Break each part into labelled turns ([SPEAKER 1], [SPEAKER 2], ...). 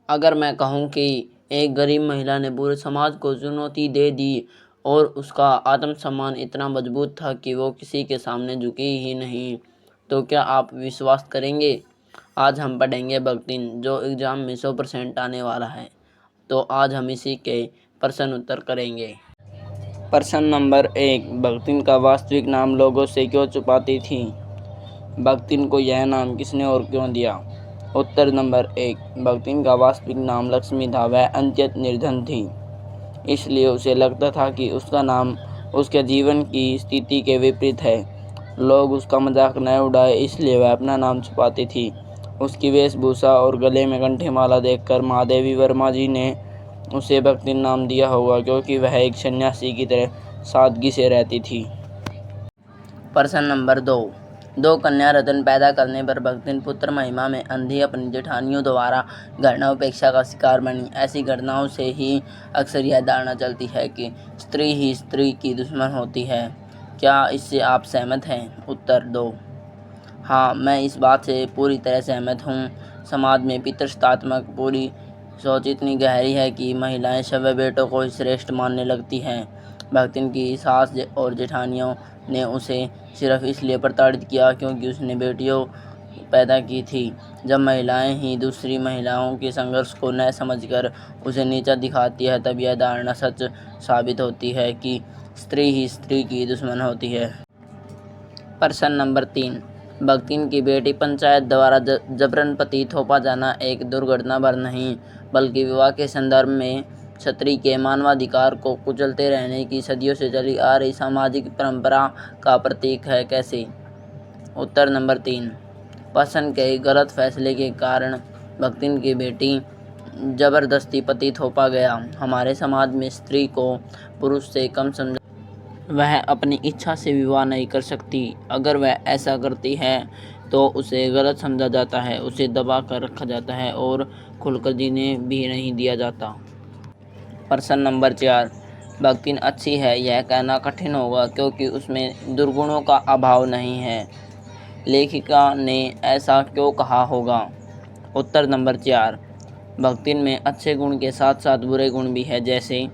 [SPEAKER 1] अगर मैं कहूँ कि एक गरीब महिला ने पूरे समाज को चुनौती दे दी और उसका आत्मसम्मान इतना मजबूत था कि वो किसी के सामने झुकी ही नहीं, तो क्या आप विश्वास करेंगे? आज हम पढ़ेंगे भगतिन, जो एग्ज़ाम में 100% आने वाला है। तो आज हम इसी के प्रश्न उत्तर करेंगे। प्रश्न नंबर 1, भगतिन का वास्तविक नाम लोगों से क्यों छुपाती थी? भगतिन को यह नाम किसने और क्यों दिया? उत्तर नंबर 1, भगतिन का वास्तविक नाम लक्ष्मी था। वह अत्यंत निर्धन थी, इसलिए उसे लगता था कि उसका नाम उसके जीवन की स्थिति के विपरीत है। लोग उसका मजाक न उड़ाए, इसलिए वह अपना नाम छुपाती थी। उसकी वेशभूषा और गले में कंठी माला देखकर महादेवी वर्मा जी ने उसे भगतिन नाम दिया होगा, क्योंकि वह एक सन्यासी की तरह सादगी से रहती थी। प्रश्न नंबर 2, दो कन्या रत्न पैदा करने पर भगतिन पुत्र महिमा में अंधी अपनी जेठानियों द्वारा घृणा उपेक्षा का शिकार बनी। ऐसी घटनाओं से ही अक्सर यह धारणा चलती है कि स्त्री ही स्त्री की दुश्मन होती है। क्या इससे आप सहमत हैं? उत्तर 2, हाँ, मैं इस बात से पूरी तरह सहमत हूँ। समाज में पितृसत्तात्मक पूरी सोच इतनी गहरी है कि महिलाएं सभी बेटों को ही श्रेष्ठ मानने लगती हैं। भगतिन की सास और जेठानियों ने उसे सिर्फ इसलिए प्रताड़ित किया क्योंकि उसने बेटियों पैदा की थी। जब महिलाएं ही दूसरी महिलाओं के संघर्ष को न समझकर उसे नीचा दिखाती है, तब यह धारणा सच साबित होती है कि स्त्री ही स्त्री की दुश्मन होती है। प्रश्न नंबर 3, भगतिन की बेटी पंचायत द्वारा जबरन पति थोपा जाना एक दुर्घटना भर नहीं, बल्कि विवाह के संदर्भ में क्षत्रिय के मानवाधिकार को कुचलते रहने की सदियों से चली आ रही सामाजिक परंपरा का प्रतीक है। कैसे? उत्तर नंबर 3, पसंद के गलत फैसले के कारण भगतिन की बेटी जबरदस्ती पति थोपा गया। हमारे समाज में स्त्री को पुरुष से कम समझा, वह अपनी इच्छा से विवाह नहीं कर सकती। अगर वह ऐसा करती है तो उसे गलत समझा जाता है, उसे दबा कर रखा जाता है और खुलकर जीने भी नहीं दिया जाता। प्रश्न नंबर 4, भगतिन अच्छी है यह कहना कठिन होगा क्योंकि उसमें दुर्गुणों का अभाव नहीं है। लेखिका ने ऐसा क्यों कहा होगा? उत्तर नंबर 4, भगतिन में अच्छे गुण के साथ साथ बुरे गुण भी है। जैसे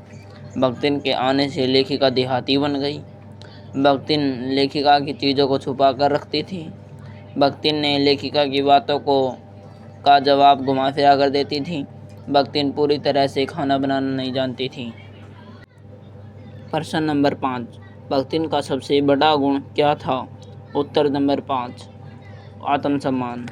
[SPEAKER 1] भगतिन के आने से लेखिका देहाती बन गई। भगतिन लेखिका की चीज़ों को छुपा कर रखती थी। भगतिन ने लेखिका की बातों का जवाब घुमा फिरा कर देती थी। भगतिन पूरी तरह से खाना बनाना नहीं जानती थी। प्रश्न नंबर 5, भगतिन का सबसे बड़ा गुण क्या था? उत्तर नंबर 5, आत्मसम्मान।